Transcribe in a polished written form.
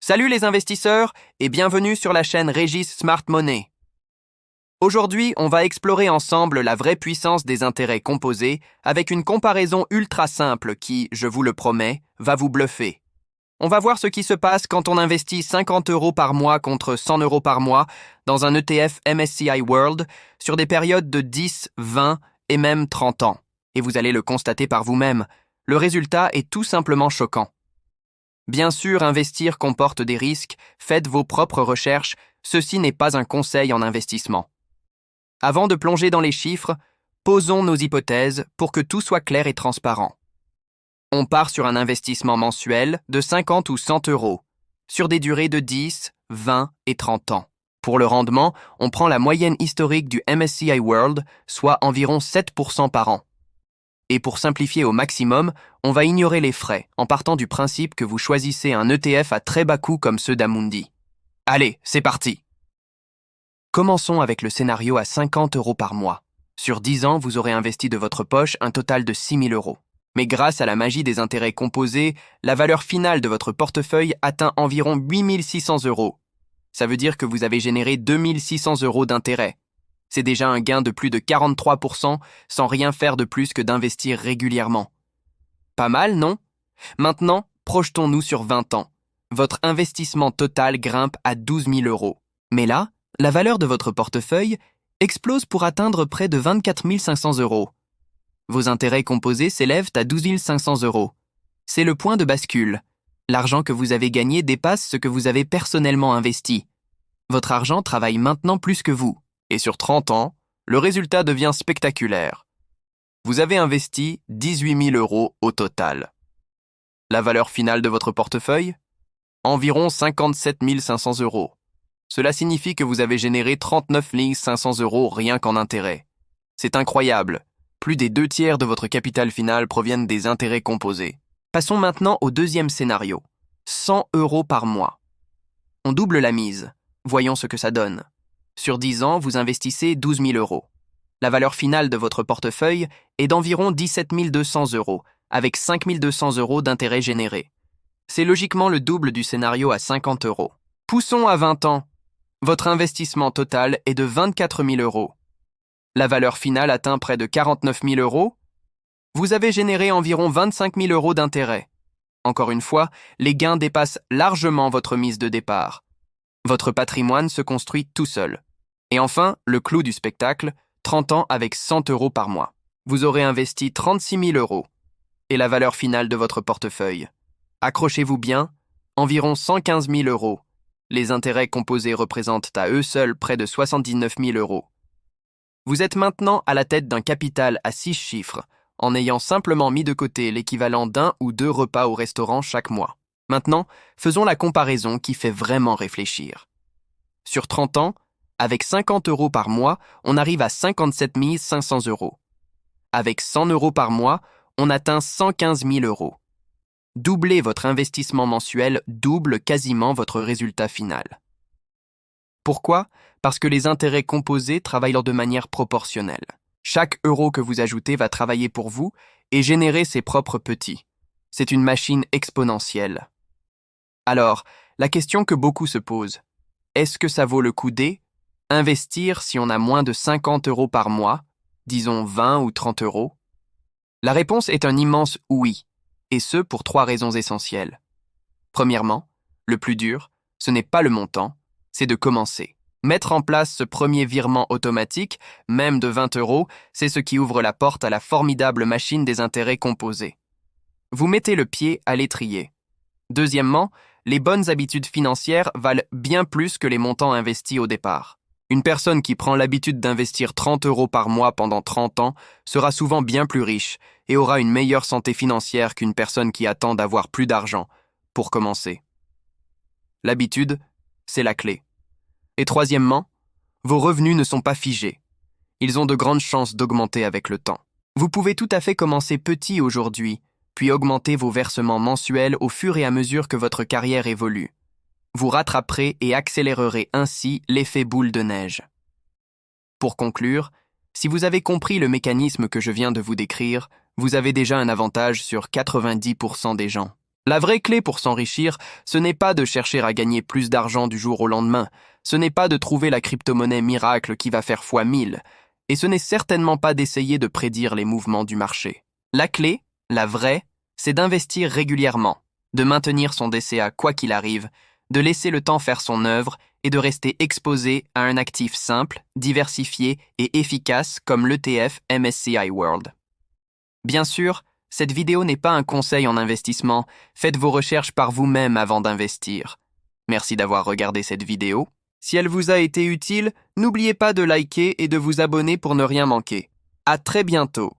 Salut les investisseurs et bienvenue sur la chaîne Régis Smart Money. Aujourd'hui, on va explorer ensemble la vraie puissance des intérêts composés avec une comparaison ultra simple qui, je vous le promets, va vous bluffer. On va voir ce qui se passe quand on investit 50 € par mois contre 100 € par mois dans un ETF MSCI World sur des périodes de 10, 20 et même 30 ans. Et vous allez le constater par vous-même, le résultat est tout simplement choquant. Bien sûr, investir comporte des risques, faites vos propres recherches, ceci n'est pas un conseil en investissement. Avant de plonger dans les chiffres, posons nos hypothèses pour que tout soit clair et transparent. On part sur un investissement mensuel de 50 ou 100 €, sur des durées de 10, 20 et 30 ans. Pour le rendement, on prend la moyenne historique du MSCI World, soit environ 7% par an. Et pour simplifier au maximum, on va ignorer les frais en partant du principe que vous choisissez un ETF à très bas coût comme ceux d'Amundi. Allez, c'est parti! Commençons avec le scénario à 50 € par mois. Sur 10 ans, vous aurez investi de votre poche un total de 6 000 €. Mais grâce à la magie des intérêts composés, la valeur finale de votre portefeuille atteint environ 8 600 €. Ça veut dire que vous avez généré 2 600 € d'intérêts. C'est déjà un gain de plus de 43% sans rien faire de plus que d'investir régulièrement. Pas mal, non? Maintenant, projetons-nous sur 20 ans. Votre investissement total grimpe à 12 000 €. Mais là, la valeur de votre portefeuille explose pour atteindre près de 24 500 €. Vos intérêts composés s'élèvent à 12 500 €. C'est le point de bascule. L'argent que vous avez gagné dépasse ce que vous avez personnellement investi. Votre argent travaille maintenant plus que vous. Et sur 30 ans, le résultat devient spectaculaire. Vous avez investi 18 000 € au total. La valeur finale de votre portefeuille? Environ 57 500 €. Cela signifie que vous avez généré 39 500 € rien qu'en intérêts. C'est incroyable. Plus des 2/3 de votre capital final proviennent des intérêts composés. Passons maintenant au deuxième scénario. 100 € par mois. On double la mise. Voyons ce que ça donne. Sur 10 ans, vous investissez 12 000 €. La valeur finale de votre portefeuille est d'environ 17 200 €, avec 5 200 € d'intérêts générés. C'est logiquement le double du scénario à 50 €. Poussons à 20 ans. Votre investissement total est de 24 000 €. La valeur finale atteint près de 49 000 €. Vous avez généré environ 25 000 € d'intérêts. Encore une fois, les gains dépassent largement votre mise de départ. Votre patrimoine se construit tout seul. Et enfin, le clou du spectacle, 30 ans avec 100 € par mois. Vous aurez investi 36 000 € et la valeur finale de votre portefeuille. Accrochez-vous bien, environ 115 000 €. Les intérêts composés représentent à eux seuls près de 79 000 €. Vous êtes maintenant à la tête d'un capital à 6 chiffres, en ayant simplement mis de côté l'équivalent d'1 ou 2 repas au restaurant chaque mois. Maintenant, faisons la comparaison qui fait vraiment réfléchir. Sur 30 ans, avec 50 € par mois, on arrive à 57 500 €. Avec 100 € par mois, on atteint 115 000 €. Doubler votre investissement mensuel double quasiment votre résultat final. Pourquoi? Parce que les intérêts composés travaillent de manière proportionnelle. Chaque euro que vous ajoutez va travailler pour vous et générer ses propres petits. C'est une machine exponentielle. Alors, la question que beaucoup se posent, est-ce que ça vaut le coup d'investir si on a moins de 50 € par mois, disons 20 ou 30 €? La réponse est un immense oui, et ce pour 3 raisons essentielles. Premièrement, le plus dur, ce n'est pas le montant, c'est de commencer. Mettre en place ce premier virement automatique, même de 20 €, c'est ce qui ouvre la porte à la formidable machine des intérêts composés. Vous mettez le pied à l'étrier. Deuxièmement, les bonnes habitudes financières valent bien plus que les montants investis au départ. Une personne qui prend l'habitude d'investir 30 € par mois pendant 30 ans sera souvent bien plus riche et aura une meilleure santé financière qu'une personne qui attend d'avoir plus d'argent pour commencer. L'habitude, c'est la clé. Et troisièmement, vos revenus ne sont pas figés. Ils ont de grandes chances d'augmenter avec le temps. Vous pouvez tout à fait commencer petit aujourd'hui, puis augmenter vos versements mensuels au fur et à mesure que votre carrière évolue. Vous rattraperez et accélérerez ainsi l'effet boule de neige. Pour conclure, si vous avez compris le mécanisme que je viens de vous décrire, vous avez déjà un avantage sur 90% des gens. La vraie clé pour s'enrichir, ce n'est pas de chercher à gagner plus d'argent du jour au lendemain, ce n'est pas de trouver la crypto-monnaie miracle qui va faire fois 1000, et ce n'est certainement pas d'essayer de prédire les mouvements du marché. La clé, la vraie, c'est d'investir régulièrement, de maintenir son DCA quoi qu'il arrive, de laisser le temps faire son œuvre et de rester exposé à un actif simple, diversifié et efficace comme l'ETF MSCI World. Bien sûr, cette vidéo n'est pas un conseil en investissement, faites vos recherches par vous-même avant d'investir. Merci d'avoir regardé cette vidéo. Si elle vous a été utile, n'oubliez pas de liker et de vous abonner pour ne rien manquer. À très bientôt.